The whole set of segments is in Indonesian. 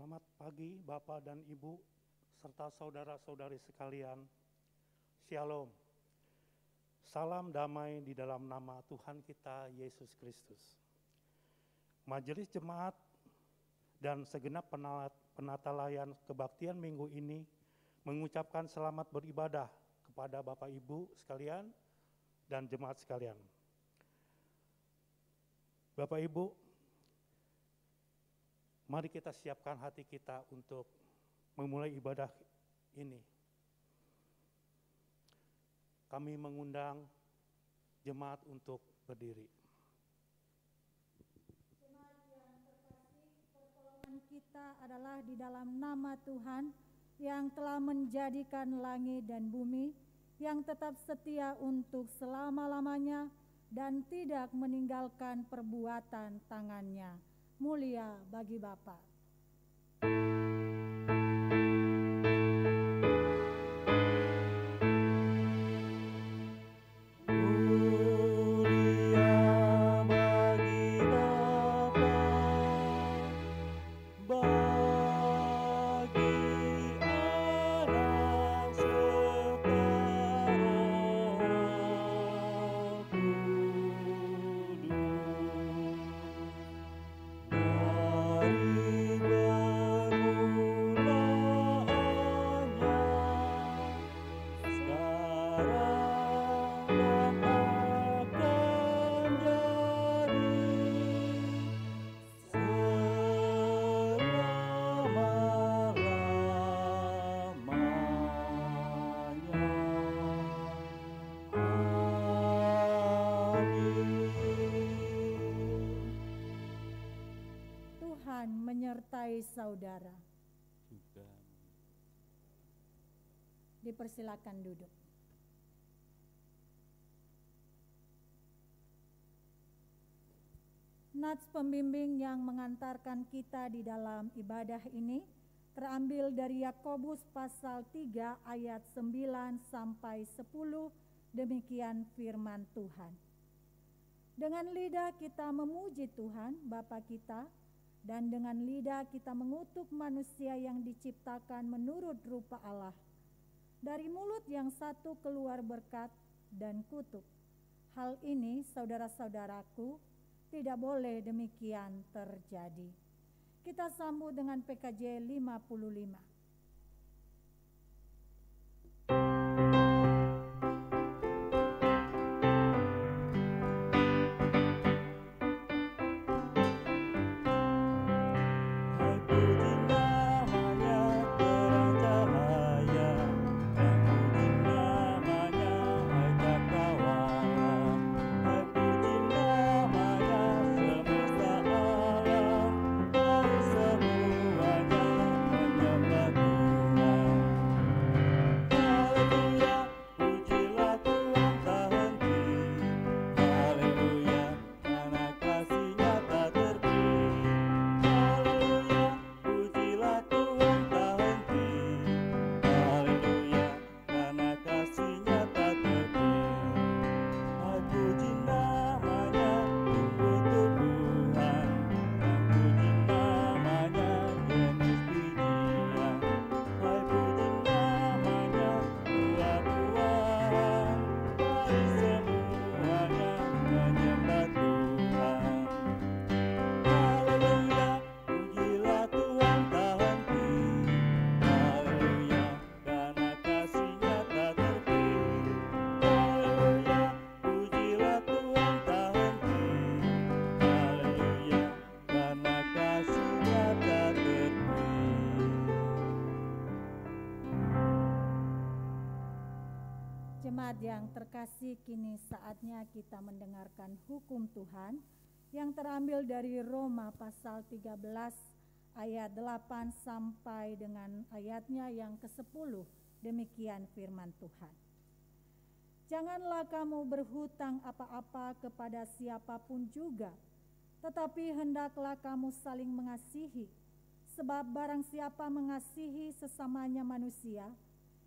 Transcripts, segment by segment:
Selamat pagi Bapak dan Ibu serta saudara-saudari sekalian. Shalom. Salam damai di dalam nama Tuhan kita Yesus Kristus. Majelis Jemaat dan segenap penata-layan kebaktian minggu ini mengucapkan selamat beribadah kepada Bapak Ibu sekalian dan jemaat sekalian. Bapak Ibu, mari kita siapkan hati kita untuk memulai ibadah ini. Kami mengundang jemaat untuk berdiri. Jemaat yang terkasih, pertolongan kita adalah di dalam nama Tuhan yang telah menjadikan langit dan bumi, yang tetap setia untuk selama-lamanya dan tidak meninggalkan perbuatan tangannya. Mulia bagi Bapa. Menyertai saudara. Juga. Dipersilakan duduk. Nats pembimbing yang mengantarkan kita di dalam ibadah ini terambil dari Yakobus pasal 3 ayat 9 sampai 10. Demikian firman Tuhan. Dengan lidah kita memuji Tuhan Bapa kita, dan dengan lidah kita mengutuk manusia yang diciptakan menurut rupa Allah. Dari mulut yang satu keluar berkat dan kutuk. Hal ini, saudara-saudaraku, tidak boleh demikian terjadi. Kita sambut dengan PKJ 55. Jemaat yang terkasih, kini saatnya kita mendengarkan hukum Tuhan yang terambil dari Roma pasal 13 ayat 8 sampai dengan ayatnya yang ke-10. Demikian firman Tuhan. Janganlah kamu berhutang apa-apa kepada siapapun juga, tetapi hendaklah kamu saling mengasihi, sebab barang siapa mengasihi sesamanya manusia,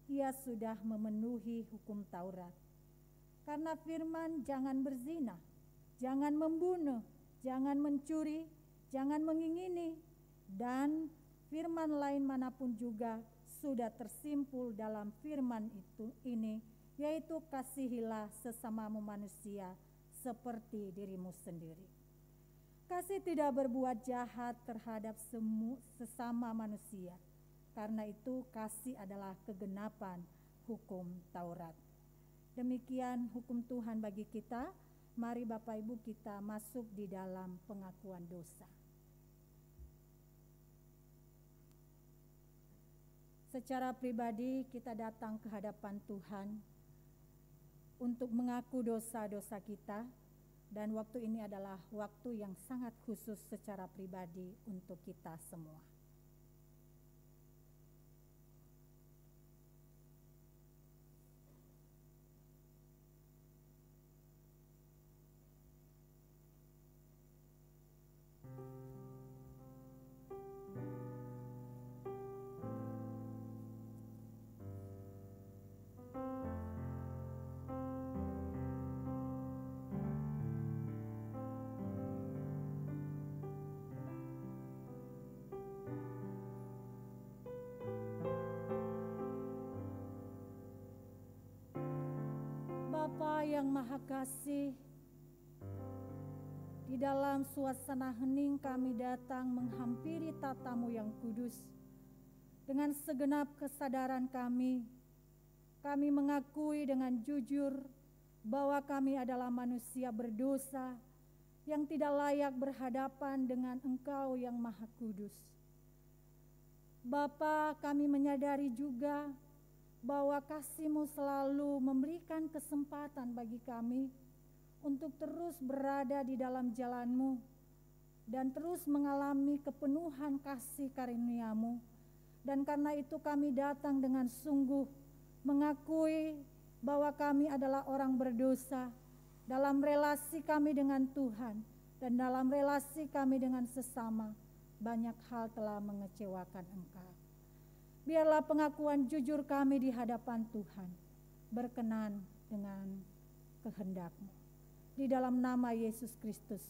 ia sudah memenuhi hukum Taurat. Karena firman jangan berzina, jangan membunuh, jangan mencuri, jangan mengingini, dan firman lain manapun juga sudah tersimpul dalam firman ini, yaitu kasihilah sesamamu manusia seperti dirimu sendiri. Kasih tidak berbuat jahat terhadap sesama manusia. Karena itu kasih adalah kegenapan hukum Taurat. Demikian hukum Tuhan bagi kita. Mari Bapak Ibu kita masuk di dalam pengakuan dosa. Secara pribadi kita datang ke hadapan Tuhan untuk mengaku dosa-dosa kita, dan waktu ini adalah waktu yang sangat khusus secara pribadi untuk kita semua. Bapa yang Maha Kasih, di dalam suasana hening kami datang menghampiri tatamu yang kudus. Dengan segenap kesadaran kami mengakui dengan jujur bahwa kami adalah manusia berdosa yang tidak layak berhadapan dengan Engkau yang Maha Kudus. Bapa, kami menyadari juga bahwa kasih-Mu selalu memberikan kesempatan bagi kami untuk terus berada di dalam jalan-Mu dan terus mengalami kepenuhan kasih karunia-Mu. Dan karena itu kami datang dengan sungguh mengakui bahwa kami adalah orang berdosa dalam relasi kami dengan Tuhan dan dalam relasi kami dengan sesama. Banyak hal telah mengecewakan Engkau. Biarlah pengakuan jujur kami di hadapan Tuhan berkenan dengan kehendak-Mu. Di dalam nama Yesus Kristus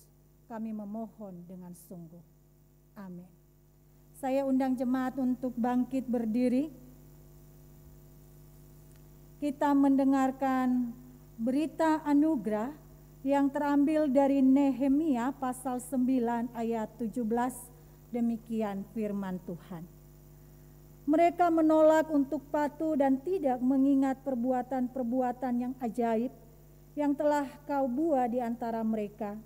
kami memohon dengan sungguh. Amin. Saya undang jemaat untuk bangkit berdiri. Kita mendengarkan berita anugerah yang terambil dari Nehemia pasal 9 ayat 17. Demikian firman Tuhan. Mereka menolak untuk patuh dan tidak mengingat perbuatan-perbuatan yang ajaib yang telah Kau buat di antara mereka.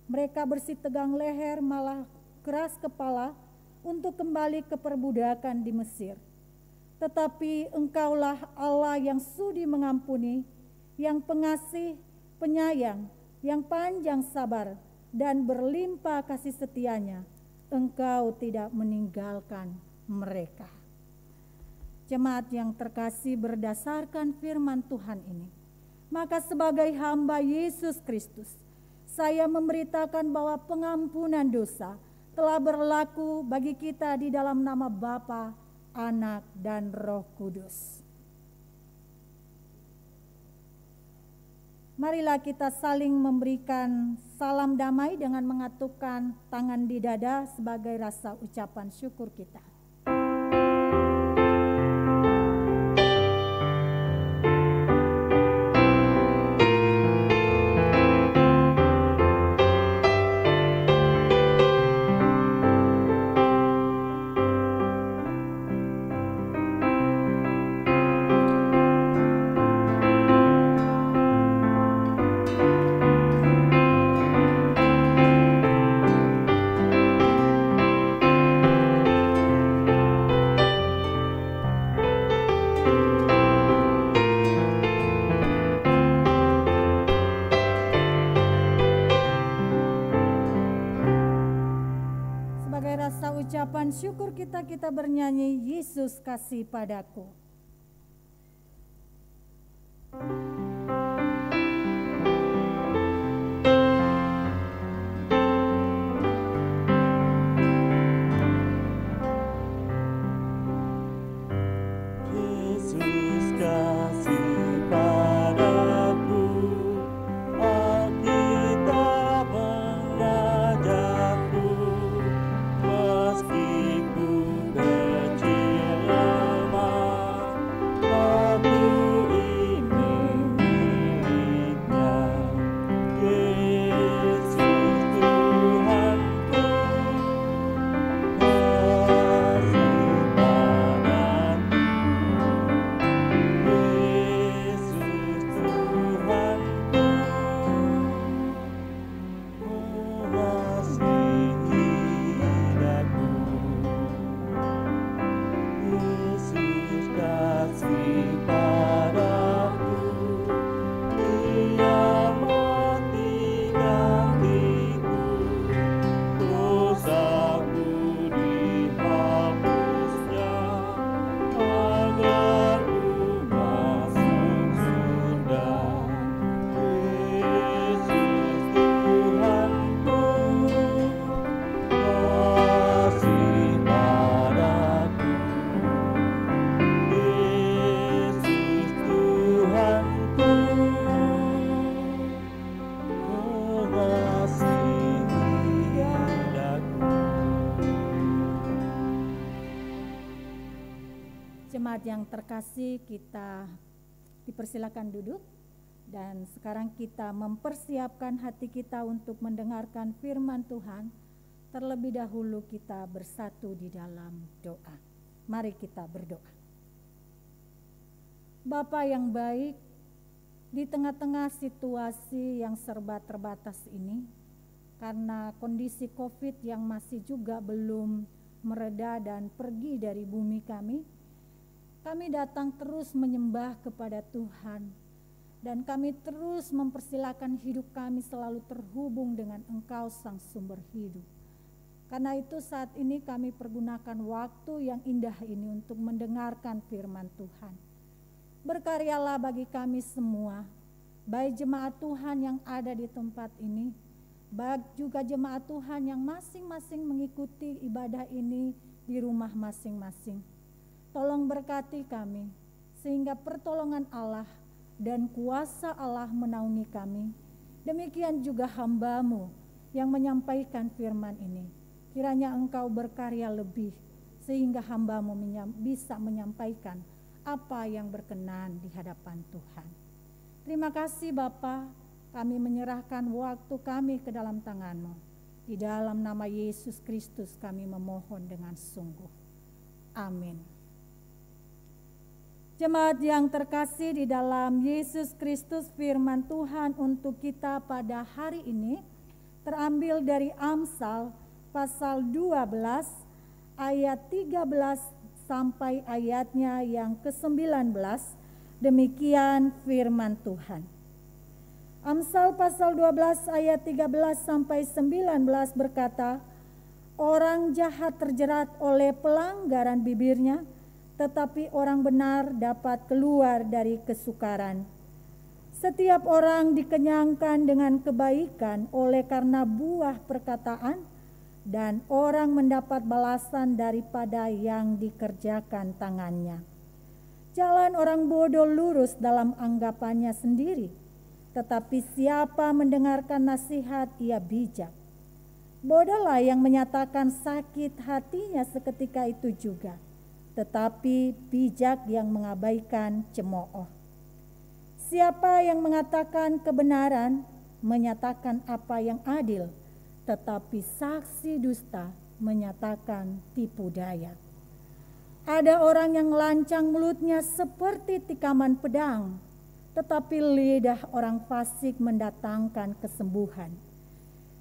Mereka bersitegang leher, malah keras kepala untuk kembali ke perbudakan di Mesir. Tetapi Engkaulah Allah yang sudi mengampuni, yang pengasih, penyayang, yang panjang sabar, dan berlimpah kasih setianya. Engkau tidak meninggalkan mereka. Jemaat yang terkasih, berdasarkan firman Tuhan ini, maka sebagai hamba Yesus Kristus, saya memberitakan bahwa pengampunan dosa telah berlaku bagi kita di dalam nama Bapa, Anak, dan Roh Kudus. Marilah kita saling memberikan salam damai dengan mengatupkan tangan di dada sebagai rasa ucapan syukur kita. Ucapan syukur kita bernyanyi Yesus kasih padaku. Meskipun Jemaat yang terkasih, kita dipersilakan duduk. Dan sekarang kita mempersiapkan hati kita untuk mendengarkan firman Tuhan. Terlebih dahulu kita bersatu di dalam doa. Mari kita berdoa. Bapa yang baik, di tengah-tengah situasi yang serba terbatas ini, karena kondisi COVID yang masih juga belum mereda dan pergi dari bumi kami datang terus menyembah kepada Tuhan, dan kami terus mempersilakan hidup kami selalu terhubung dengan Engkau Sang Sumber Hidup. Karena itu saat ini kami pergunakan waktu yang indah ini untuk mendengarkan firman Tuhan. Berkaryalah bagi kami semua, baik jemaat Tuhan yang ada di tempat ini, baik juga jemaat Tuhan yang masing-masing mengikuti ibadah ini di rumah masing-masing. Tolong berkati kami, sehingga pertolongan Allah dan kuasa Allah menaungi kami. Demikian juga hamba-Mu yang menyampaikan firman ini. Kiranya Engkau berkarya lebih, sehingga hamba-Mu bisa menyampaikan apa yang berkenan di hadapan Tuhan. Terima kasih Bapa, kami menyerahkan waktu kami ke dalam tangan-Mu. Di dalam nama Yesus Kristus kami memohon dengan sungguh. Amin. Jemaat yang terkasih di dalam Yesus Kristus, firman Tuhan untuk kita pada hari ini terambil dari Amsal pasal 12 ayat 13 sampai ayatnya yang ke-19. Demikian firman Tuhan. Amsal pasal 12 ayat 13 sampai 19 berkata, orang jahat terjerat oleh pelanggaran bibirnya, tetapi orang benar dapat keluar dari kesukaran. Setiap orang dikenyangkan dengan kebaikan oleh karena buah perkataan, dan orang mendapat balasan daripada yang dikerjakan tangannya. Jalan orang bodoh lurus dalam anggapannya sendiri, tetapi siapa mendengarkan nasihat ia bijak. Bodohlah yang menyatakan sakit hatinya seketika itu juga, tetapi bijak yang mengabaikan cemooh. Siapa yang mengatakan kebenaran, menyatakan apa yang adil, tetapi saksi dusta menyatakan tipu daya. Ada orang yang lancang mulutnya seperti tikaman pedang, tetapi lidah orang fasik mendatangkan kesembuhan.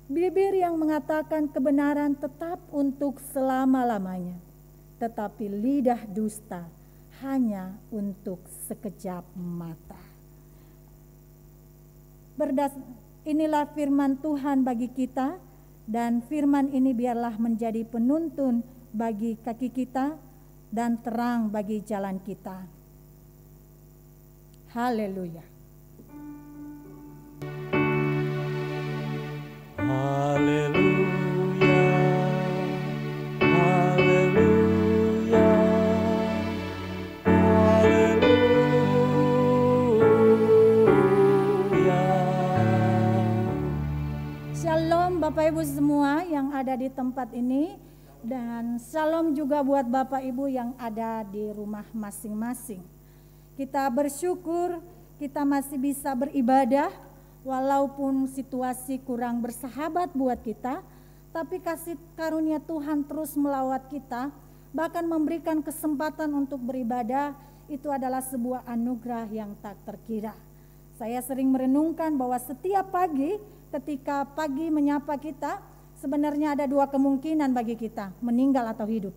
Bibir yang mengatakan kebenaran tetap untuk selama-lamanya, tetapi lidah dusta hanya untuk sekejap mata. Inilah firman Tuhan bagi kita, dan firman ini biarlah menjadi penuntun bagi kaki kita dan terang bagi jalan kita. Haleluya. Haleluya. Bapak Ibu semua yang ada di tempat ini, dan shalom juga buat Bapak Ibu yang ada di rumah masing-masing. Kita bersyukur kita masih bisa beribadah walaupun situasi kurang bersahabat buat kita, tapi kasih karunia Tuhan terus melawat kita, bahkan memberikan kesempatan untuk beribadah. Itu adalah sebuah anugerah yang tak terkira. Saya sering merenungkan bahwa setiap pagi ketika pagi menyapa kita, sebenarnya ada dua kemungkinan bagi kita, meninggal atau hidup.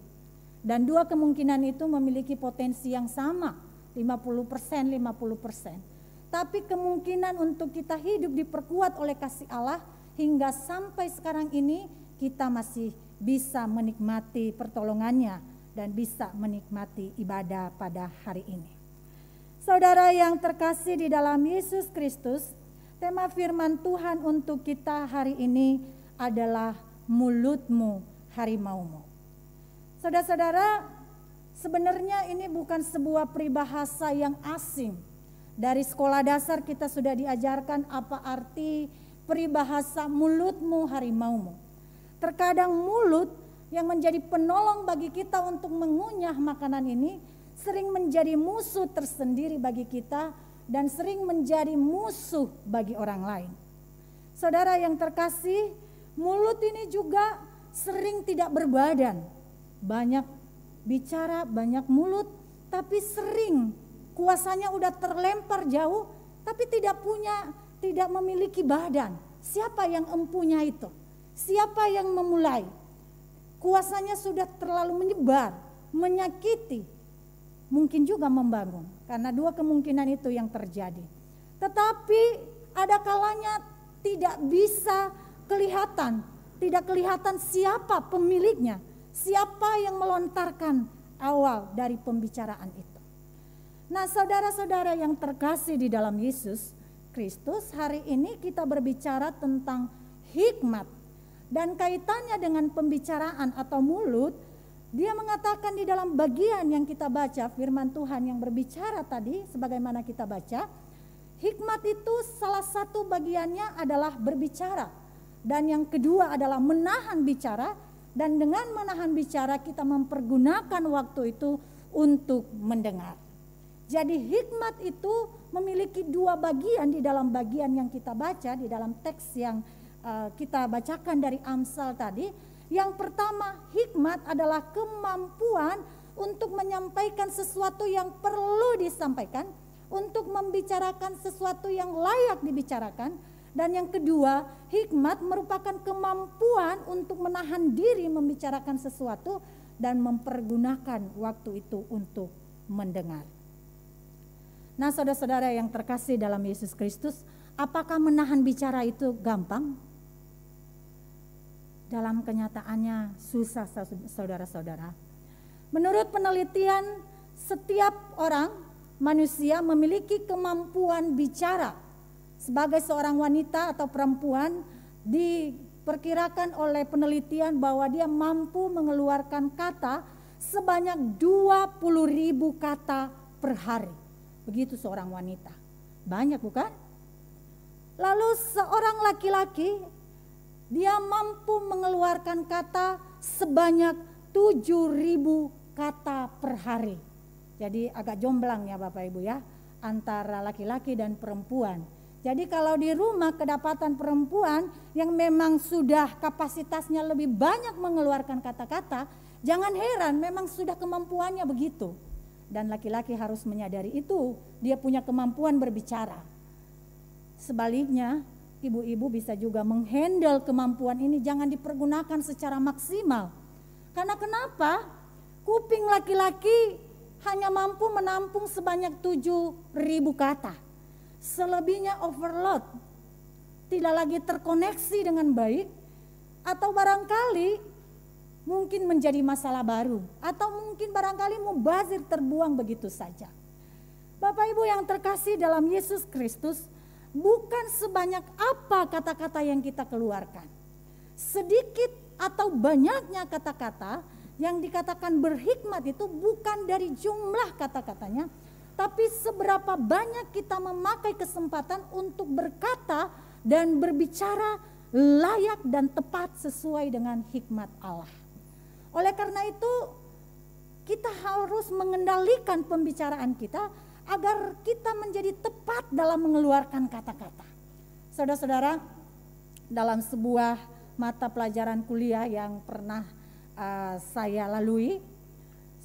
Dan dua kemungkinan itu memiliki potensi yang sama, 50%, 50%. Tapi kemungkinan untuk kita hidup diperkuat oleh kasih Allah, hingga sampai sekarang ini kita masih bisa menikmati pertolongannya dan bisa menikmati ibadah pada hari ini. Saudara yang terkasih di dalam Yesus Kristus, tema firman Tuhan untuk kita hari ini adalah mulutmu harimaumu. Saudara-saudara, sebenarnya ini bukan sebuah peribahasa yang asing. Dari sekolah dasar kita sudah diajarkan apa arti peribahasa mulutmu harimaumu. Terkadang mulut yang menjadi penolong bagi kita untuk mengunyah makanan ini sering menjadi musuh tersendiri bagi kita dan sering menjadi musuh bagi orang lain. Saudara yang terkasih, mulut ini juga sering tidak berbadan. Banyak bicara, banyak mulut, tapi sering kuasanya udah terlempar jauh, tapi tidak memiliki badan. Siapa yang empunya itu? Siapa yang memulai? Kuasanya sudah terlalu menyebar, menyakiti, mungkin juga membangun. Karena dua kemungkinan itu yang terjadi. Tetapi ada kalanya tidak bisa kelihatan, tidak kelihatan siapa pemiliknya, siapa yang melontarkan awal dari pembicaraan itu. Nah, saudara-saudara yang terkasih di dalam Yesus Kristus, hari ini kita berbicara tentang hikmat. Dan kaitannya dengan pembicaraan atau mulut, dia mengatakan di dalam bagian yang kita baca, firman Tuhan yang berbicara tadi, sebagaimana kita baca, hikmat itu salah satu bagiannya adalah berbicara. Dan yang kedua adalah menahan bicara, dan dengan menahan bicara kita mempergunakan waktu itu untuk mendengar. Jadi hikmat itu memiliki dua bagian di dalam bagian yang kita baca, di dalam teks yang kita bacakan dari Amsal tadi. Yang pertama, hikmat adalah kemampuan untuk menyampaikan sesuatu yang perlu disampaikan, untuk membicarakan sesuatu yang layak dibicarakan. Dan yang kedua, hikmat merupakan kemampuan untuk menahan diri membicarakan sesuatu dan mempergunakan waktu itu untuk mendengar. Nah, saudara-saudara yang terkasih dalam Yesus Kristus, apakah menahan bicara itu gampang? Dalam kenyataannya susah, saudara-saudara. Menurut penelitian, setiap orang manusia memiliki kemampuan bicara. Sebagai seorang wanita atau perempuan, diperkirakan oleh penelitian bahwa dia mampu mengeluarkan kata sebanyak 20.000 kata per hari. Begitu seorang wanita. Banyak bukan? Lalu seorang laki-laki, dia mampu mengeluarkan kata sebanyak 7.000 kata per hari. Jadi agak jomblang ya Bapak Ibu ya, antara laki-laki dan perempuan. Jadi kalau di rumah kedapatan perempuan yang memang sudah kapasitasnya lebih banyak mengeluarkan kata-kata, jangan heran memang sudah kemampuannya begitu. Dan laki-laki harus menyadari itu, dia punya kemampuan berbicara. Sebaliknya, ibu-ibu bisa juga menghandle kemampuan ini, jangan dipergunakan secara maksimal. Karena kenapa? Kuping laki-laki hanya mampu menampung sebanyak 7.000 kata. Selebihnya overload, tidak lagi terkoneksi dengan baik, atau barangkali mungkin menjadi masalah baru, atau mungkin barangkali mubazir, terbuang begitu saja. Bapak Ibu yang terkasih dalam Yesus Kristus, bukan sebanyak apa kata-kata yang kita keluarkan. Sedikit atau banyaknya kata-kata yang dikatakan berhikmat itu bukan dari jumlah kata-katanya, tapi seberapa banyak kita memakai kesempatan untuk berkata dan berbicara layak dan tepat sesuai dengan hikmat Allah. Oleh karena itu, kita harus mengendalikan pembicaraan kita agar kita menjadi tepat dalam mengeluarkan kata-kata. Saudara-saudara, dalam sebuah mata pelajaran kuliah yang pernah saya lalui,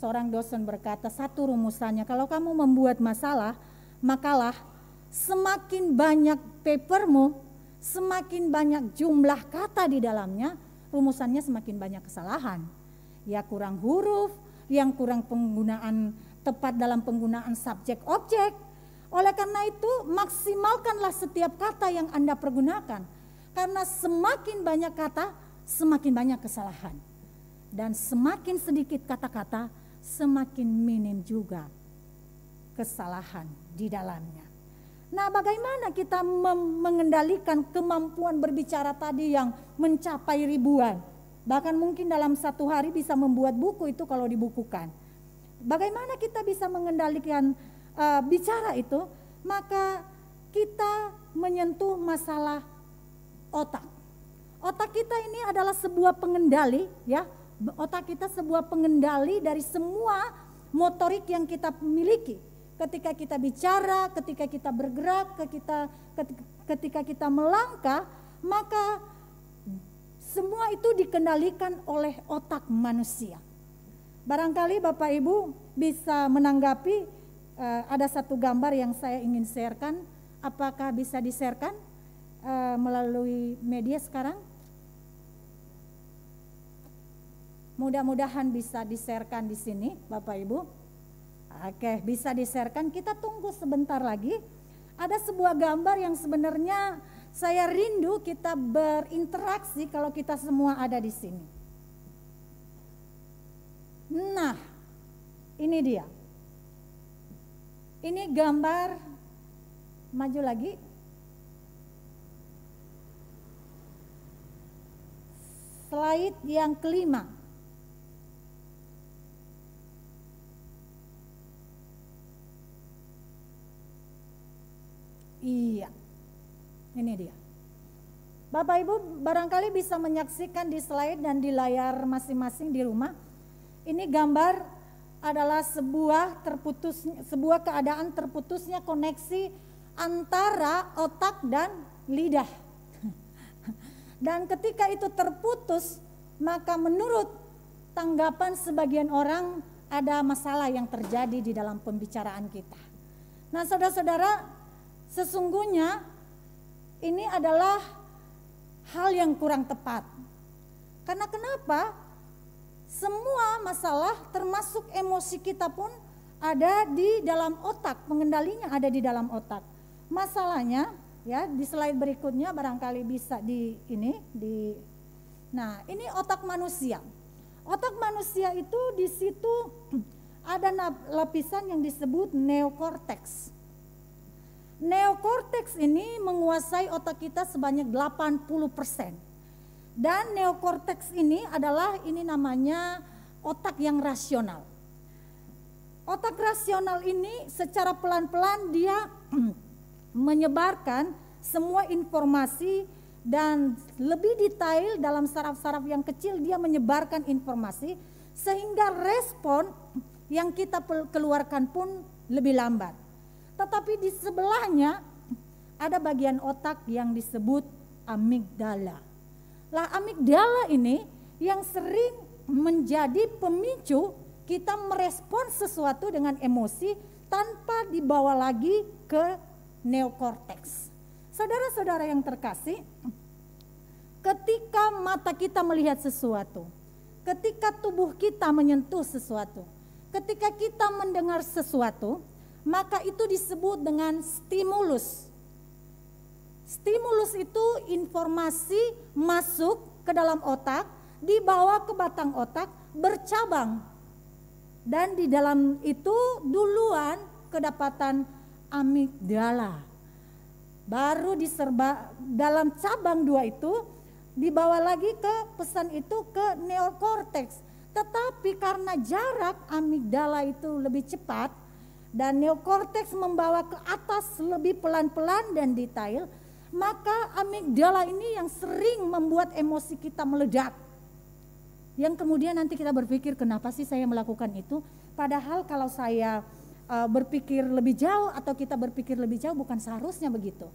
seorang dosen berkata, satu rumusannya, kalau kamu membuat makalah, semakin banyak papermu, semakin banyak jumlah kata di dalamnya, rumusannya semakin banyak kesalahan. Ya kurang huruf, yang kurang penggunaan tepat dalam penggunaan subjek objek. Oleh karena itu maksimalkanlah setiap kata yang Anda pergunakan. Karena semakin banyak kata, semakin banyak kesalahan. Dan semakin sedikit kata-kata, semakin minim juga kesalahan di dalamnya. Nah, bagaimana kita mengendalikan kemampuan berbicara tadi yang mencapai ribuan? Bahkan mungkin dalam satu hari bisa membuat buku itu kalau dibukukan. Bagaimana kita bisa mengendalikan bicara itu? Maka kita menyentuh masalah otak. Otak kita ini adalah sebuah pengendali, ya. Otak kita sebuah pengendali dari semua motorik yang kita miliki. Ketika kita bicara, ketika kita bergerak, ketika kita melangkah, maka semua itu dikendalikan oleh otak manusia. Barangkali Bapak Ibu bisa menanggapi, ada satu gambar yang saya ingin sharekan. Apakah bisa di-sharekan melalui media sekarang? Mudah-mudahan bisa di-sharekan di sini Bapak Ibu. Oke, bisa di-sharekan. Kita tunggu sebentar lagi. Ada sebuah gambar yang sebenarnya saya rindu kita berinteraksi kalau kita semua ada di sini. Nah, ini dia. Ini gambar, maju lagi. Slide yang kelima. Iya, ini dia. Bapak Ibu barangkali bisa menyaksikan di slide dan di layar masing-masing di rumah. Ini gambar adalah sebuah keadaan terputusnya koneksi antara otak dan lidah. Dan ketika itu terputus, maka menurut tanggapan sebagian orang ada masalah yang terjadi di dalam pembicaraan kita. Nah, saudara-saudara, sesungguhnya ini adalah hal yang kurang tepat. Karena kenapa? Semua masalah termasuk emosi kita pun ada di dalam otak, pengendalinya ada di dalam otak. Masalahnya ya di slide berikutnya barangkali bisa Nah, ini otak manusia. Otak manusia itu di situ ada lapisan yang disebut neokorteks. Neokorteks ini menguasai otak kita sebanyak 80%. Dan neokorteks ini adalah namanya otak yang rasional. Otak rasional ini secara pelan-pelan dia menyebarkan semua informasi dan lebih detail dalam saraf-saraf yang kecil dia menyebarkan informasi sehingga respon yang kita keluarkan pun lebih lambat. Tetapi di sebelahnya ada bagian otak yang disebut amigdala. Lah amigdala ini yang sering menjadi pemicu kita merespon sesuatu dengan emosi tanpa dibawa lagi ke neokorteks. Saudara-saudara yang terkasih, ketika mata kita melihat sesuatu, ketika tubuh kita menyentuh sesuatu, ketika kita mendengar sesuatu, maka itu disebut dengan stimulus. Stimulus itu informasi masuk ke dalam otak, dibawa ke batang otak, bercabang. Dan di dalam itu duluan kedapatan amigdala. Baru diserba dalam cabang 2 itu dibawa lagi ke pesan itu ke neokorteks. Tetapi karena jarak amigdala itu lebih cepat dan neokorteks membawa ke atas lebih pelan-pelan dan detail, maka amigdala ini yang sering membuat emosi kita meledak. Yang kemudian nanti kita berpikir kenapa sih saya melakukan itu? Padahal kalau saya berpikir lebih jauh atau kita berpikir lebih jauh bukan seharusnya begitu.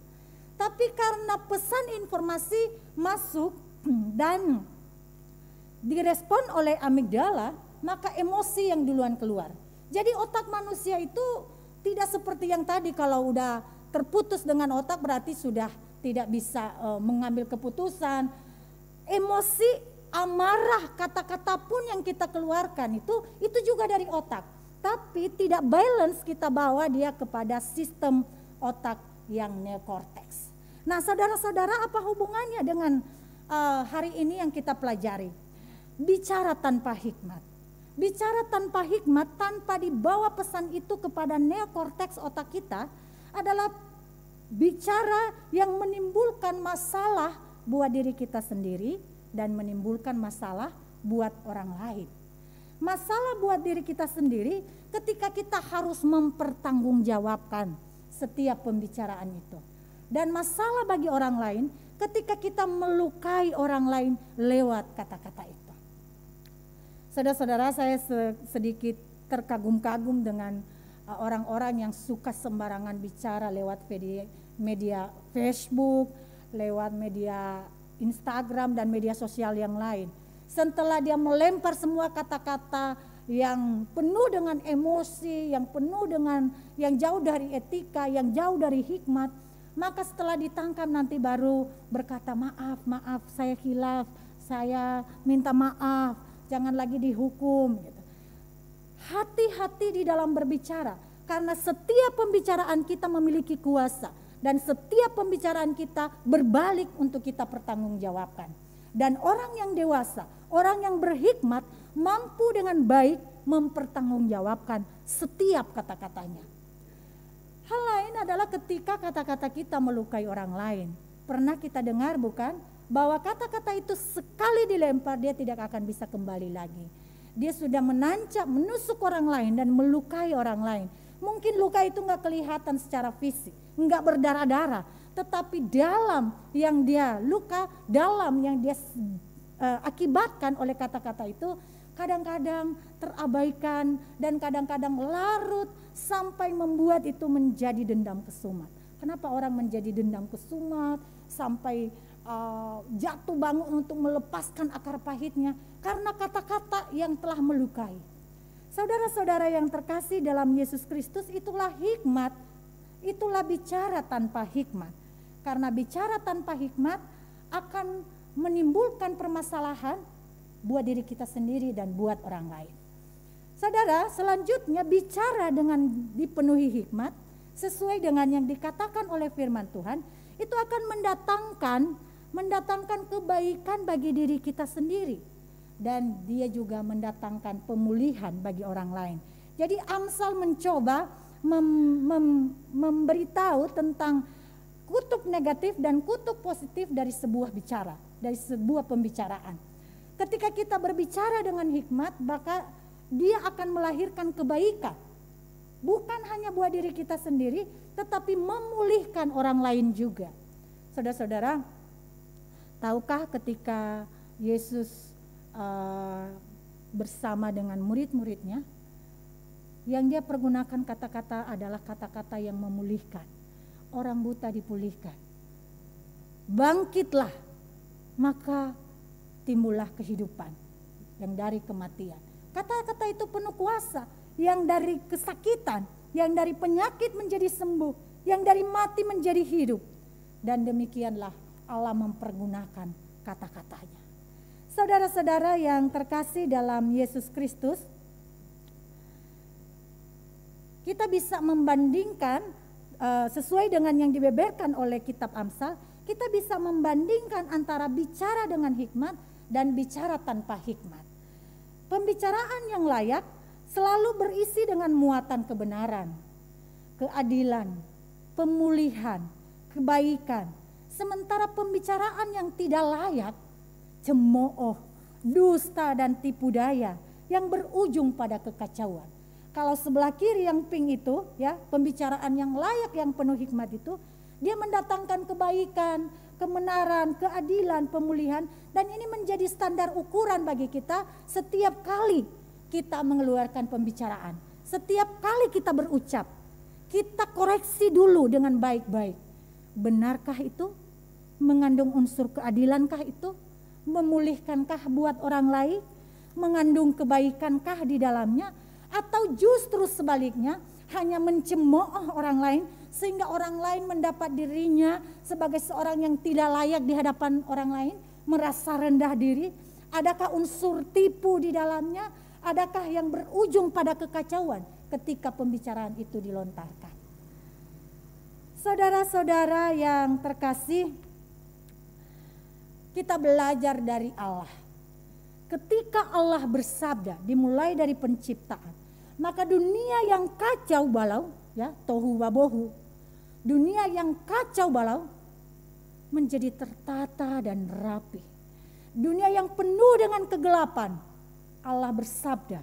Tapi karena pesan informasi masuk dan direspon oleh amigdala, maka emosi yang duluan keluar. Jadi otak manusia itu tidak seperti yang tadi kalau udah terputus dengan otak berarti sudah tidak bisa mengambil keputusan. Emosi, amarah, kata-kata pun yang kita keluarkan itu juga dari otak. Tapi tidak balance kita bawa dia kepada sistem otak yang neokorteks. Nah saudara-saudara, apa hubungannya dengan hari ini yang kita pelajari? Bicara tanpa hikmat. Bicara tanpa hikmat, tanpa dibawa pesan itu kepada neokorteks otak kita adalah bicara yang menimbulkan masalah buat diri kita sendiri dan menimbulkan masalah buat orang lain. Masalah buat diri kita sendiri ketika kita harus mempertanggungjawabkan setiap pembicaraan itu. Dan masalah bagi orang lain ketika kita melukai orang lain lewat kata-kata itu. Saudara-saudara, saya sedikit terkagum-kagum dengan orang-orang yang suka sembarangan bicara lewat media Facebook, lewat media Instagram dan media sosial yang lain. Setelah dia melempar semua kata-kata yang penuh dengan emosi, yang penuh dengan yang jauh dari etika, yang jauh dari hikmat, maka setelah ditangkap nanti baru berkata, maaf, saya khilaf, saya minta maaf, jangan lagi dihukum. Gitu. Hati-hati di dalam berbicara, karena setiap pembicaraan kita memiliki kuasa, dan setiap pembicaraan kita berbalik untuk kita pertanggungjawabkan. Dan orang yang dewasa, orang yang berhikmat, mampu dengan baik mempertanggungjawabkan setiap kata-katanya. Hal lain adalah ketika kata-kata kita melukai orang lain. Pernah kita dengar bukan? Bahwa kata-kata itu sekali dilempar dia tidak akan bisa kembali lagi. Dia sudah menancap, menusuk orang lain dan melukai orang lain. Mungkin luka itu gak kelihatan secara fisik, gak berdarah-darah. Tetapi dalam yang dia luka, dalam yang dia akibatkan oleh kata-kata itu, kadang-kadang terabaikan dan kadang-kadang larut sampai membuat itu menjadi dendam kesumat. Kenapa orang menjadi dendam kesumat sampai jatuh bangun untuk melepaskan akar pahitnya? Karena kata-kata yang telah melukai. Saudara-saudara yang terkasih dalam Yesus Kristus, itulah hikmat, itulah bicara tanpa hikmat. Karena bicara tanpa hikmat akan menimbulkan permasalahan buat diri kita sendiri dan buat orang lain. Saudara, selanjutnya bicara dengan dipenuhi hikmat sesuai dengan yang dikatakan oleh firman Tuhan, itu akan mendatangkan kebaikan bagi diri kita sendiri, dan dia juga mendatangkan pemulihan bagi orang lain. Jadi Amsal mencoba memberitahu tentang kutub negatif dan kutub positif dari sebuah bicara, dari sebuah pembicaraan. Ketika kita berbicara dengan hikmat, maka dia akan melahirkan kebaikan. Bukan hanya buat diri kita sendiri, tetapi memulihkan orang lain juga. Saudara-saudara, tahukah ketika Yesus bersama dengan murid-muridnya, yang dia pergunakan kata-kata adalah kata-kata yang memulihkan. Orang buta dipulihkan. Bangkitlah, maka timbullah kehidupan yang dari kematian. Kata-kata itu penuh kuasa, yang dari kesakitan, yang dari penyakit menjadi sembuh, yang dari mati menjadi hidup. Dan demikianlah Allah mempergunakan kata-katanya. Saudara-saudara yang terkasih dalam Yesus Kristus, kita bisa membandingkan sesuai dengan yang dibeberkan oleh kitab Amsal, kita bisa membandingkan antara bicara dengan hikmat dan bicara tanpa hikmat. Pembicaraan yang layak selalu berisi dengan muatan kebenaran, keadilan, pemulihan, kebaikan. Sementara pembicaraan yang tidak layak, cemooh, dusta dan tipu daya yang berujung pada kekacauan. Kalau sebelah kiri yang pink itu, ya, pembicaraan yang layak yang penuh hikmat itu, dia mendatangkan kebaikan, kebenaran, keadilan, pemulihan, dan ini menjadi standar ukuran bagi kita setiap kali kita mengeluarkan pembicaraan. Setiap kali kita berucap, kita koreksi dulu dengan baik-baik. Benarkah itu? Mengandung unsur keadilankah itu? Memulihkankah buat orang lain? Mengandung kebaikankah di dalamnya? Atau justru sebaliknya hanya mencemooh orang lain sehingga orang lain mendapat dirinya sebagai seorang yang tidak layak di hadapan orang lain, merasa rendah diri? Adakah unsur tipu di dalamnya? Adakah yang berujung pada kekacauan ketika pembicaraan itu dilontarkan? Saudara-saudara yang terkasih, kita belajar dari Allah. Ketika Allah bersabda dimulai dari penciptaan, maka dunia yang kacau balau, ya, tohu wabohu, dunia yang kacau balau menjadi tertata dan rapi. Dunia yang penuh dengan kegelapan, Allah bersabda,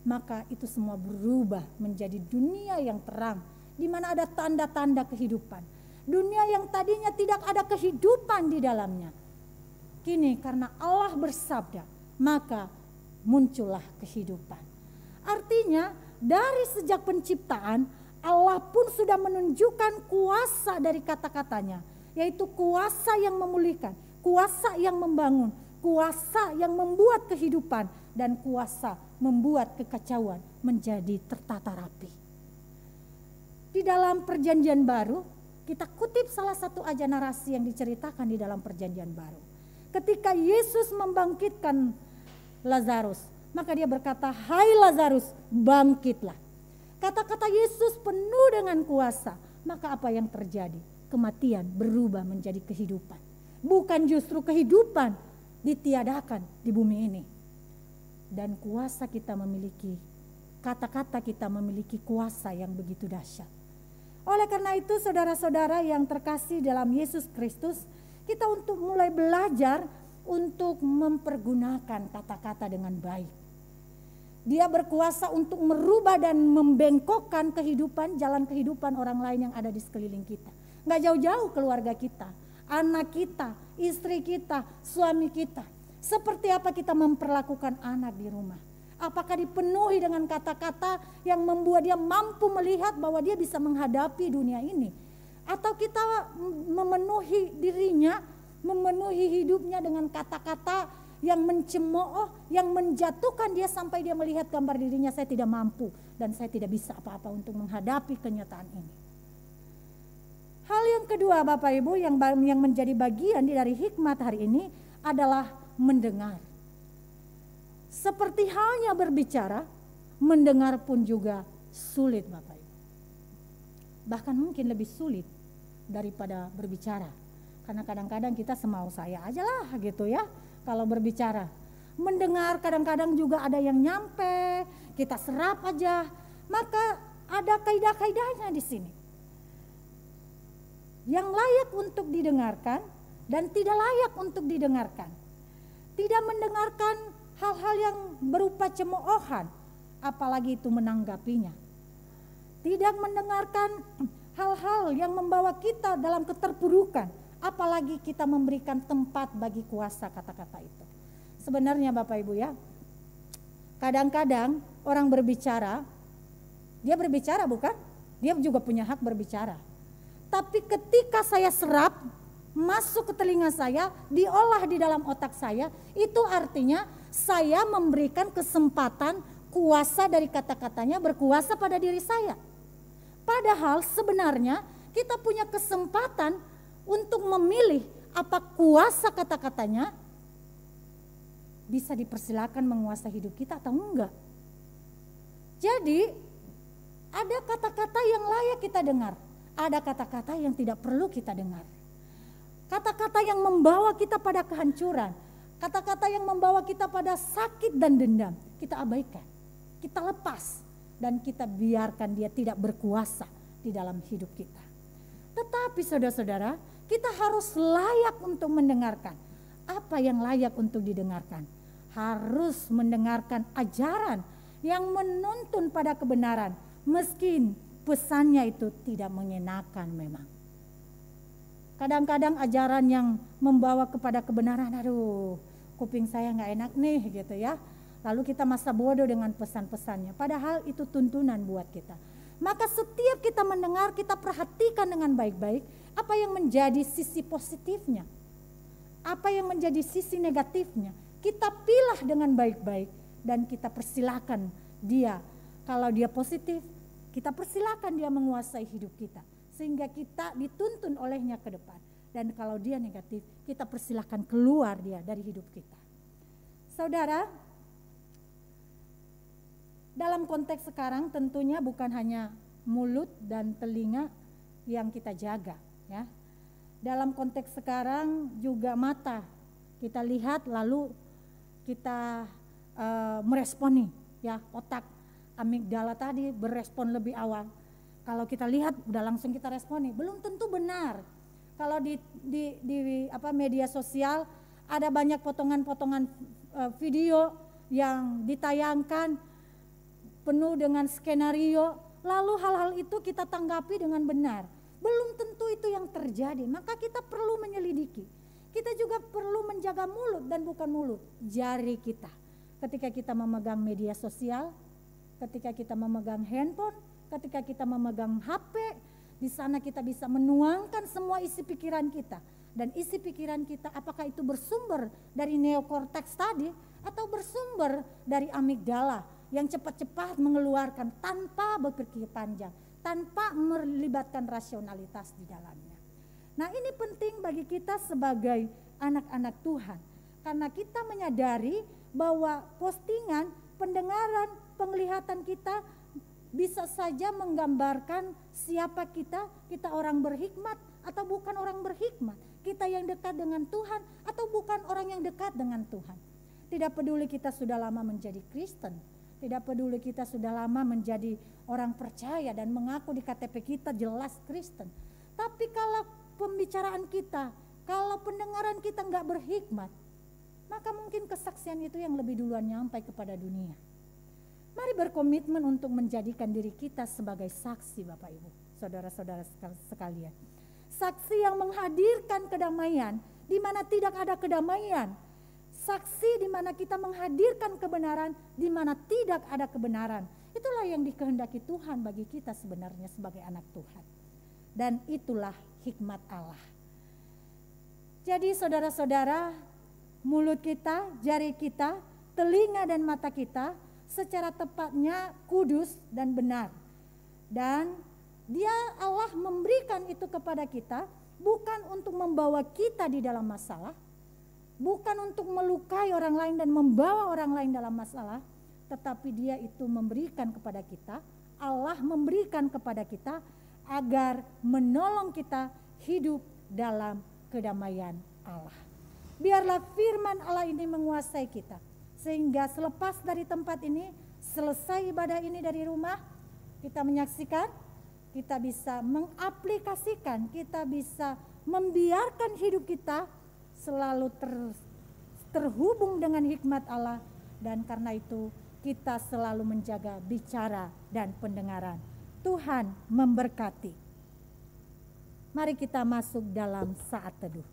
maka itu semua berubah menjadi dunia yang terang, di mana ada tanda-tanda kehidupan. Dunia yang tadinya tidak ada kehidupan di dalamnya, kini karena Allah bersabda, maka muncullah kehidupan. Artinya dari sejak penciptaan Allah pun sudah menunjukkan kuasa dari kata-katanya, yaitu kuasa yang memulihkan, kuasa yang membangun, kuasa yang membuat kehidupan, dan kuasa membuat kekacauan menjadi tertata rapi. Di dalam Perjanjian Baru, kita kutip salah satu aja narasi yang diceritakan di dalam Perjanjian Baru. Ketika Yesus membangkitkan Lazarus, maka dia berkata, "Hai Lazarus, bangkitlah." Kata-kata Yesus penuh dengan kuasa. Maka apa yang terjadi? Kematian berubah menjadi kehidupan. Bukan justru kehidupan ditiadakan di bumi ini. Dan kuasa kita memiliki, kata-kata kita memiliki kuasa yang begitu dahsyat. Oleh karena itu saudara-saudara yang terkasih dalam Yesus Kristus, kita untuk mulai belajar untuk mempergunakan kata-kata dengan baik. Dia berkuasa untuk merubah dan membengkokkan kehidupan, jalan kehidupan orang lain yang ada di sekeliling kita. Nggak jauh-jauh keluarga kita, anak kita, istri kita, suami kita. Seperti apa kita memperlakukan anak di rumah? Apakah dipenuhi dengan kata-kata yang membuat dia mampu melihat bahwa dia bisa menghadapi dunia ini? Atau kita memenuhi dirinya, memenuhi hidupnya dengan kata-kata yang mencemooh, yang menjatuhkan dia sampai dia melihat gambar dirinya, saya tidak mampu dan saya tidak bisa apa-apa untuk menghadapi kenyataan ini. Hal yang kedua Bapak Ibu yang menjadi bagian dari hikmat hari ini adalah mendengar. Seperti halnya berbicara, mendengar pun juga sulit Bapak Ibu. Bahkan mungkin lebih sulit daripada berbicara. Karena kadang-kadang kita semau saya aja lah gitu ya. Kalau berbicara, mendengar kadang-kadang juga ada yang nyampe, kita serap aja. Maka ada kaidah-kaidahnya di sini. Yang layak untuk didengarkan dan tidak layak untuk didengarkan. Tidak mendengarkan hal-hal yang berupa cemoohan, apalagi itu menanggapinya. Tidak mendengarkan hal-hal yang membawa kita dalam keterpurukan, apalagi kita memberikan tempat bagi kuasa kata-kata itu. Sebenarnya Bapak Ibu ya, kadang-kadang orang berbicara, dia berbicara bukan? Dia juga punya hak berbicara. Tapi ketika saya serap, masuk ke telinga saya, diolah di dalam otak saya, itu artinya saya memberikan kesempatan kuasa dari kata-katanya berkuasa pada diri saya. Padahal sebenarnya kita punya kesempatan untuk memilih apa kuasa kata-katanya bisa dipersilakan menguasai hidup kita atau enggak. Jadi ada kata-kata yang layak kita dengar, ada kata-kata yang tidak perlu kita dengar. Kata-kata yang membawa kita pada kehancuran, kata-kata yang membawa kita pada sakit dan dendam, kita abaikan, kita lepas dan kita biarkan dia tidak berkuasa di dalam hidup kita. Tetapi saudara-saudara, kita harus layak untuk mendengarkan. Apa yang layak untuk didengarkan? Harus mendengarkan ajaran yang menuntun pada kebenaran, meski pesannya itu tidak mengenakan memang. Kadang-kadang ajaran yang membawa kepada kebenaran, aduh kuping saya gak enak nih gitu ya. Lalu kita masa bodoh dengan pesan-pesannya, padahal itu tuntunan buat kita. Maka setiap kita mendengar, kita perhatikan dengan baik-baik apa yang menjadi sisi positifnya, apa yang menjadi sisi negatifnya. Kita pilah dengan baik-baik dan kita persilakan dia. Kalau dia positif, kita persilakan dia menguasai hidup kita. Sehingga kita dituntun olehnya ke depan. Dan kalau dia negatif, kita persilakan keluar dia dari hidup kita. Saudara, dalam konteks sekarang tentunya bukan hanya mulut dan telinga yang kita jaga, ya. Dalam konteks sekarang juga mata kita lihat lalu kita meresponi, ya, otak amigdala tadi berespon lebih awal. Kalau kita lihat udah langsung kita responi, belum tentu benar. Kalau di media sosial ada banyak potongan-potongan video yang ditayangkan penuh dengan skenario, lalu hal-hal itu kita tanggapi dengan benar. Belum tentu itu yang terjadi, maka kita perlu menyelidiki. Kita juga perlu menjaga mulut dan bukan mulut, jari kita. Ketika kita memegang media sosial, ketika kita memegang handphone, ketika kita memegang HP, di sana kita bisa menuangkan semua isi pikiran kita. Dan isi pikiran kita apakah itu bersumber dari neokorteks tadi atau bersumber dari amigdala yang cepat-cepat mengeluarkan tanpa berpikir panjang, tanpa melibatkan rasionalitas di dalamnya. Nah, ini penting bagi kita sebagai anak-anak Tuhan. Karena kita menyadari bahwa postingan, pendengaran, penglihatan kita bisa saja menggambarkan siapa kita orang berhikmat atau bukan orang berhikmat. Kita yang dekat dengan Tuhan atau bukan orang yang dekat dengan Tuhan. Tidak peduli kita sudah lama menjadi Kristen, tidak peduli kita sudah lama menjadi orang percaya dan mengaku di KTP kita jelas Kristen. Tapi kalau pembicaraan kita, kalau pendengaran kita nggak berhikmat, maka mungkin kesaksian itu yang lebih duluan nyampai kepada dunia. Mari berkomitmen untuk menjadikan diri kita sebagai saksi, Bapak Ibu, saudara-saudara sekalian. Saksi yang menghadirkan kedamaian di mana tidak ada kedamaian. Saksi di mana kita menghadirkan kebenaran di mana tidak ada kebenaran. Itulah yang dikehendaki Tuhan bagi kita sebenarnya sebagai anak Tuhan. Dan itulah hikmat Allah. Jadi saudara-saudara, mulut kita, jari kita, telinga dan mata kita secara tepatnya kudus dan benar. Dan Allah memberikan itu kepada kita bukan untuk membawa kita di dalam masalah, bukan untuk melukai orang lain dan membawa orang lain dalam masalah, tetapi Dia itu memberikan kepada kita, Allah memberikan kepada kita agar menolong kita hidup dalam kedamaian Allah. Biarlah firman Allah ini menguasai kita, sehingga selepas dari tempat ini, selesai ibadah ini dari rumah, kita menyaksikan, kita bisa mengaplikasikan, kita bisa membiarkan hidup kita selalu terhubung dengan hikmat Allah. Dan karena itu kita selalu menjaga bicara dan pendengaran. Tuhan memberkati. Mari kita masuk dalam saat teduh.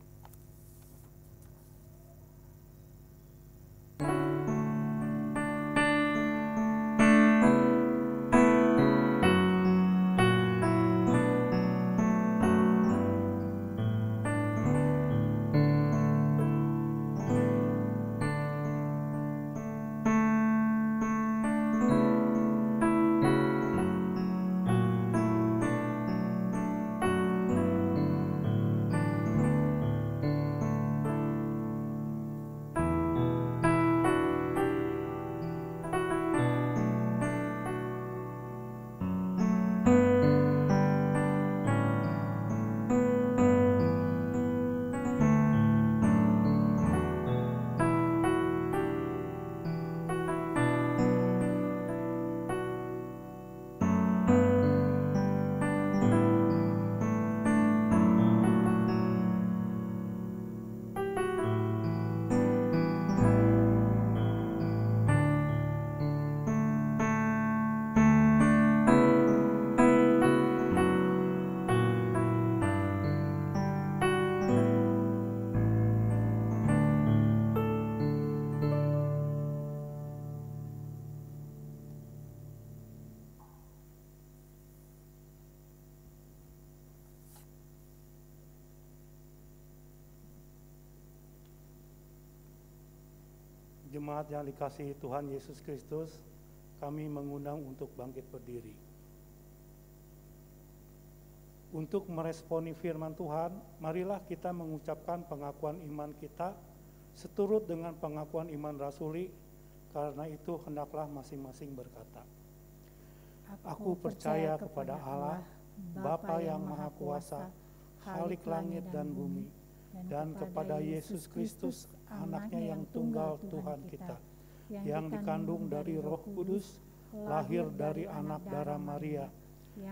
Jemaat yang dikasihi Tuhan Yesus Kristus, kami mengundang untuk bangkit berdiri. Untuk meresponi firman Tuhan, marilah kita mengucapkan pengakuan iman kita seturut dengan pengakuan iman rasuli. Karena itu hendaklah masing-masing berkata, Aku percaya kepada Allah, Bapa yang Maha Kuasa, Khalik langit dan bumi, dan kepada Yesus Kristus, Anaknya yang tunggal Tuhan kita, yang dikandung dari Roh Kudus, lahir dari anak darah Maria,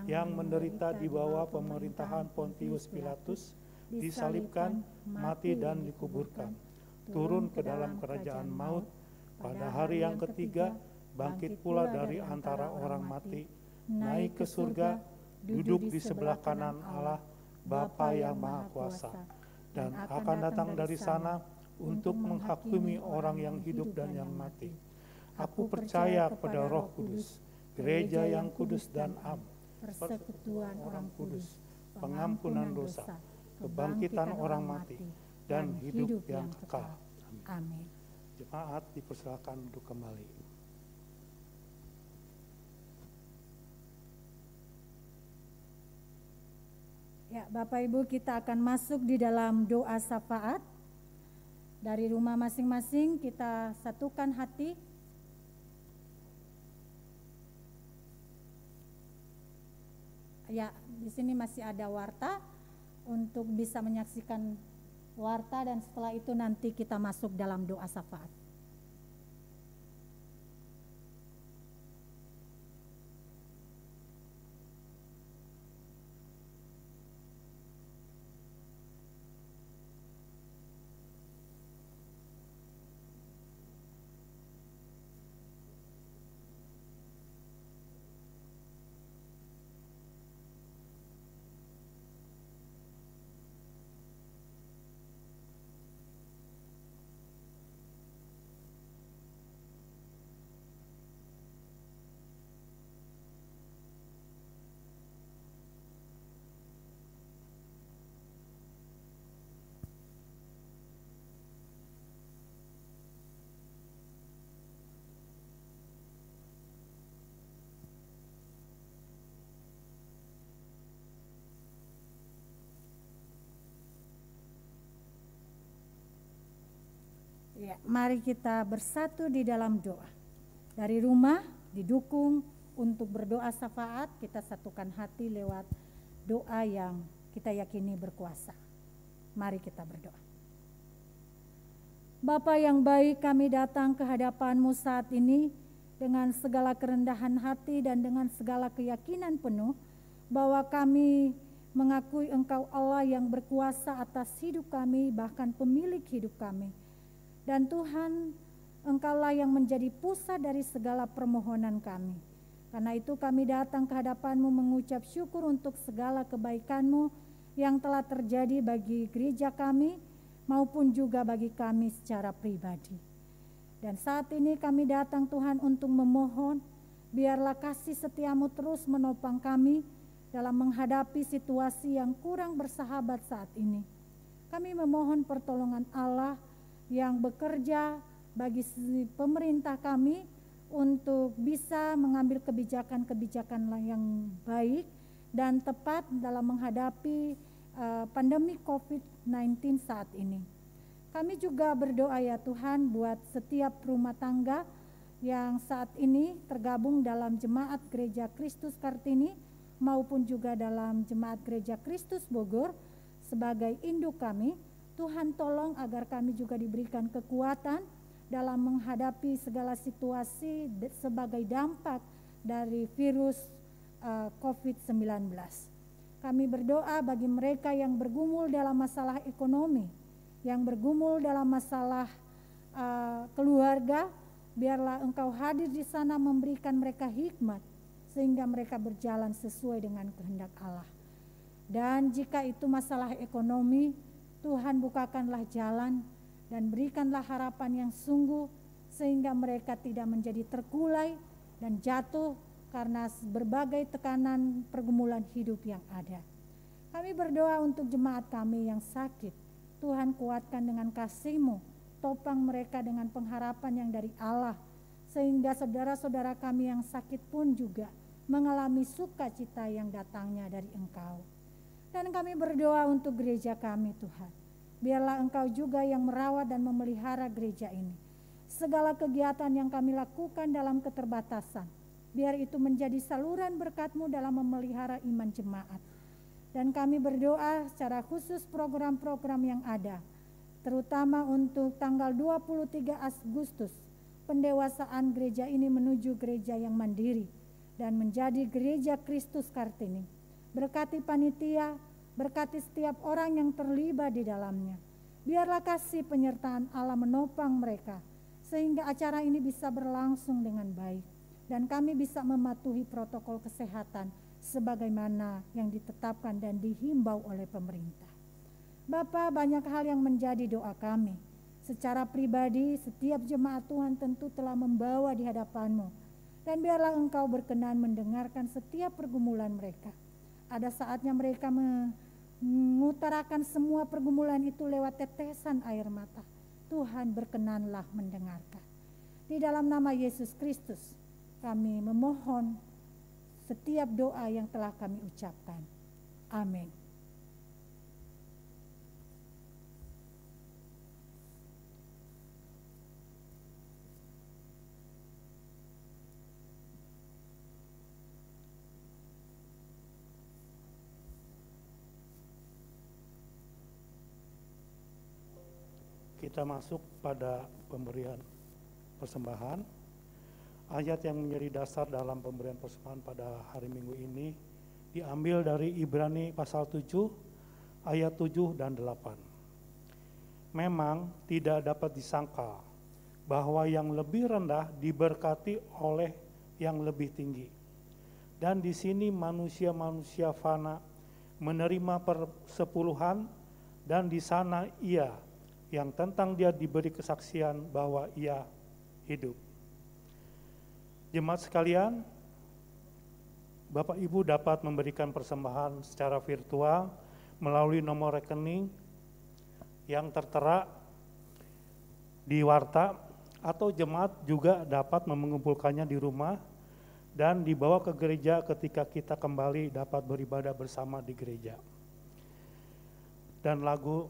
yang menderita di bawah pemerintahan Pontius Pilatus, disalibkan, mati dan dikuburkan, turun ke dalam kerajaan maut, pada hari yang ketiga bangkit pula dari antara orang mati, naik ke surga, duduk di sebelah kanan Allah, Bapa yang Maha Kuasa, dan akan datang dari sana untuk menghakimi orang yang hidup dan yang mati. Aku percaya kepada Roh Kudus, gereja yang kudus dan am, persekutuan orang kudus, pengampunan dosa, kebangkitan orang mati, dan hidup yang kekal. Amin. Jemaat dipersilakan duduk kembali. Ya, Bapak Ibu, kita akan masuk di dalam doa syafaat. Dari rumah masing-masing kita satukan hati. Ya, di sini masih ada warta untuk bisa menyaksikan warta, dan setelah itu nanti kita masuk dalam doa syafaat. Ya, mari kita bersatu di dalam doa. Dari rumah didukung untuk berdoa syafaat, kita satukan hati lewat doa yang kita yakini berkuasa. Mari kita berdoa. Bapa yang baik, kami datang ke hadapan-Mu saat ini dengan segala kerendahan hati dan dengan segala keyakinan penuh bahwa kami mengakui Engkau Allah yang berkuasa atas hidup kami, bahkan pemilik hidup kami. Dan Tuhan, Engkaulah yang menjadi pusat dari segala permohonan kami. Karena itu kami datang ke hadapan-Mu mengucap syukur untuk segala kebaikan-Mu yang telah terjadi bagi gereja kami maupun juga bagi kami secara pribadi. Dan saat ini kami datang Tuhan untuk memohon, biarlah kasih setia-Mu terus menopang kami dalam menghadapi situasi yang kurang bersahabat saat ini. Kami memohon pertolongan Allah yang bekerja bagi pemerintah kami untuk bisa mengambil kebijakan-kebijakan yang baik dan tepat dalam menghadapi pandemi COVID-19 saat ini. Kami juga berdoa ya Tuhan buat setiap rumah tangga yang saat ini tergabung dalam Jemaat Gereja Kristus Kartini maupun juga dalam Jemaat Gereja Kristus Bogor sebagai induk kami. Tuhan tolong agar kami juga diberikan kekuatan dalam menghadapi segala situasi sebagai dampak dari virus COVID-19. Kami berdoa bagi mereka yang bergumul dalam masalah ekonomi, yang bergumul dalam masalah keluarga, biarlah Engkau hadir di sana memberikan mereka hikmat sehingga mereka berjalan sesuai dengan kehendak Allah. Dan jika itu masalah ekonomi, Tuhan bukakanlah jalan dan berikanlah harapan yang sungguh sehingga mereka tidak menjadi terkulai dan jatuh karena berbagai tekanan pergumulan hidup yang ada. Kami berdoa untuk jemaat kami yang sakit. Tuhan kuatkan dengan kasih-Mu, topang mereka dengan pengharapan yang dari Allah, sehingga saudara-saudara kami yang sakit pun juga mengalami sukacita yang datangnya dari Engkau. Dan kami berdoa untuk gereja kami Tuhan. Biarlah Engkau juga yang merawat dan memelihara gereja ini. Segala kegiatan yang kami lakukan dalam keterbatasan, biar itu menjadi saluran berkat-Mu dalam memelihara iman jemaat. Dan kami berdoa secara khusus program-program yang ada, terutama untuk tanggal 23 Agustus, pendewasaan gereja ini menuju gereja yang mandiri dan menjadi gereja Kristus Kartini. Berkati panitia, berkati setiap orang yang terlibat di dalamnya. Biarlah kasih penyertaan Allah menopang mereka, sehingga acara ini bisa berlangsung dengan baik. Dan kami bisa mematuhi protokol kesehatan sebagaimana yang ditetapkan dan dihimbau oleh pemerintah. Bapa, banyak hal yang menjadi doa kami. Secara pribadi, setiap jemaat Tuhan tentu telah membawa di hadapan-Mu. Dan biarlah Engkau berkenan mendengarkan setiap pergumulan mereka. Ada saatnya mereka mengutarakan semua pergumulan itu lewat tetesan air mata. Tuhan berkenanlah mendengarkan. Di dalam nama Yesus Kristus kami memohon setiap doa yang telah kami ucapkan. Amin. Kita masuk pada pemberian persembahan. Ayat yang menjadi dasar dalam pemberian persembahan pada hari Minggu ini diambil dari Ibrani pasal 7 ayat 7 dan 8. Memang tidak dapat disangka bahwa yang lebih rendah diberkati oleh yang lebih tinggi. Dan di sini manusia-manusia fana menerima persepuluhan, dan di sana ia yang tentang dia diberi kesaksian bahwa ia hidup. Jemaat sekalian, Bapak Ibu dapat memberikan persembahan secara virtual melalui nomor rekening yang tertera di warta, atau jemaat juga dapat mengumpulkannya di rumah dan dibawa ke gereja ketika kita kembali dapat beribadah bersama di gereja. Dan lagu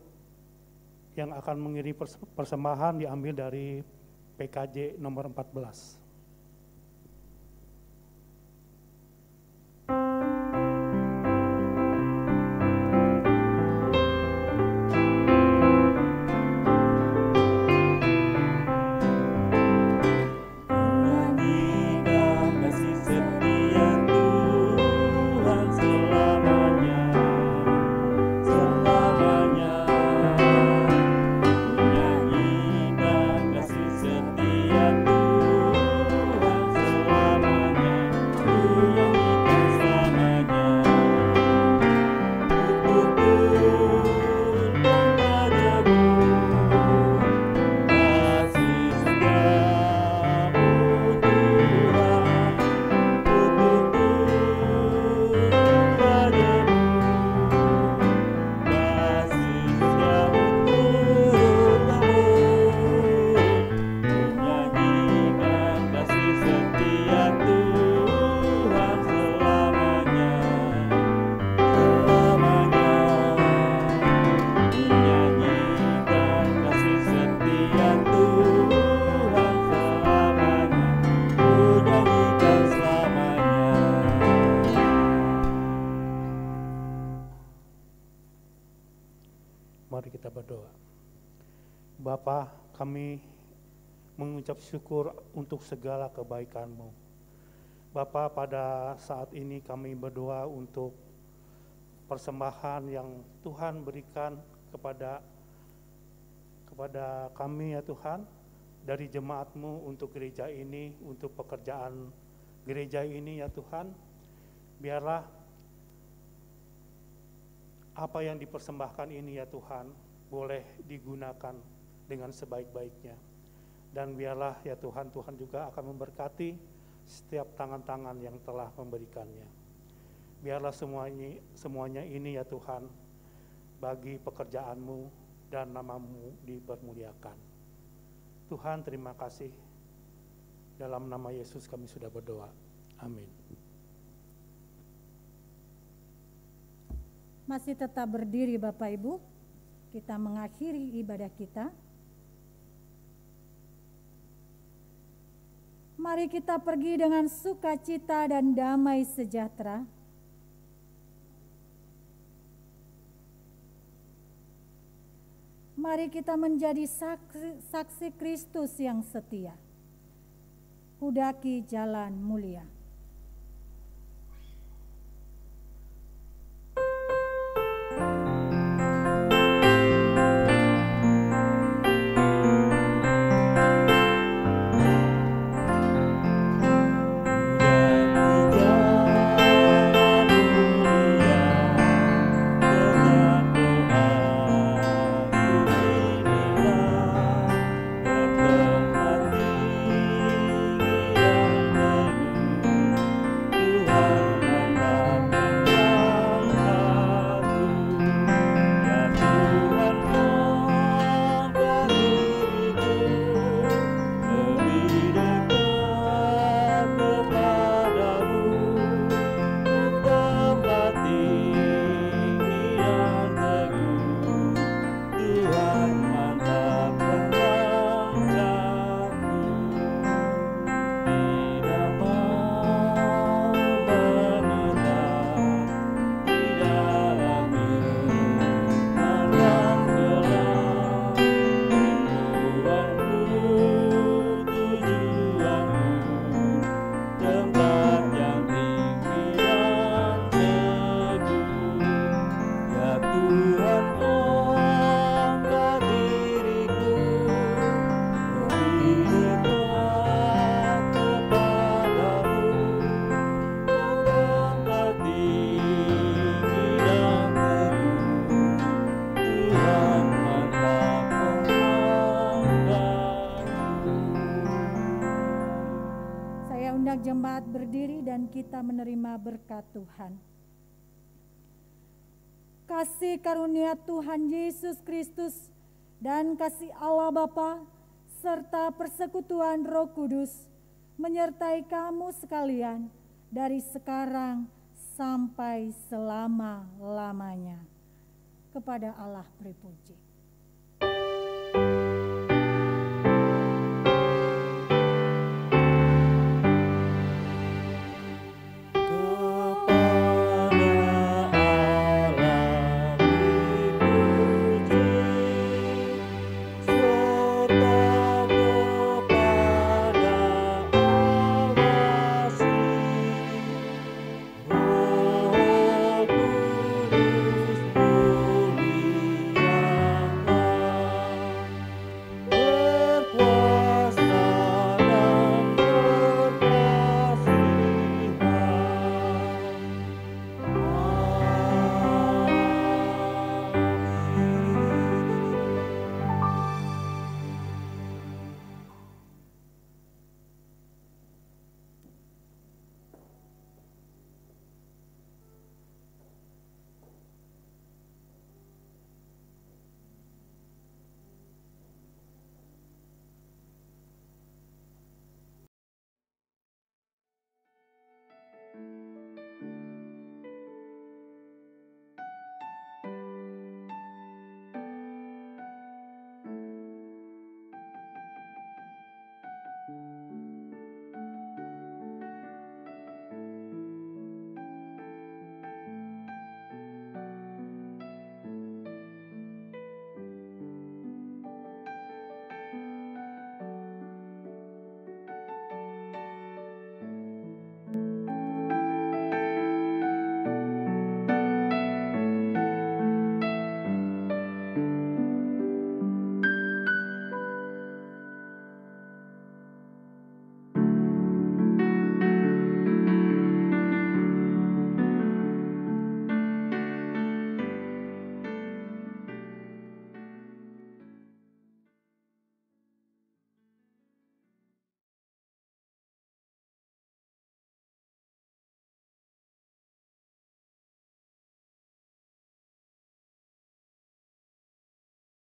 yang akan mengiringi persembahan diambil dari PKJ nomor 14. Mari kita berdoa. Bapa, kami mengucap syukur untuk segala kebaikan-Mu. Bapa, pada saat ini kami berdoa untuk persembahan yang Tuhan berikan kepada kami ya Tuhan, dari jemaat-Mu untuk gereja ini, untuk pekerjaan gereja ini ya Tuhan. Biarlah apa yang dipersembahkan ini ya Tuhan boleh digunakan dengan sebaik-baiknya. Dan biarlah ya Tuhan, Tuhan juga akan memberkati setiap tangan-tangan yang telah memberikannya. Biarlah semuanya ini ya Tuhan bagi pekerjaan-Mu dan nama-Mu dipermuliakan. Tuhan, terima kasih. Dalam nama Yesus kami sudah berdoa. Amin. Masih tetap berdiri Bapak Ibu, kita mengakhiri ibadah kita. Mari kita pergi dengan sukacita dan damai sejahtera. Mari kita menjadi saksi Kristus yang setia. Kudaki jalan mulia. Saya undang jemaat berdiri dan kita menerima berkat Tuhan. Kasih karunia Tuhan Yesus Kristus dan kasih Allah Bapa serta persekutuan Roh Kudus menyertai kamu sekalian dari sekarang sampai selama-lamanya. Kepada Allah berpuji.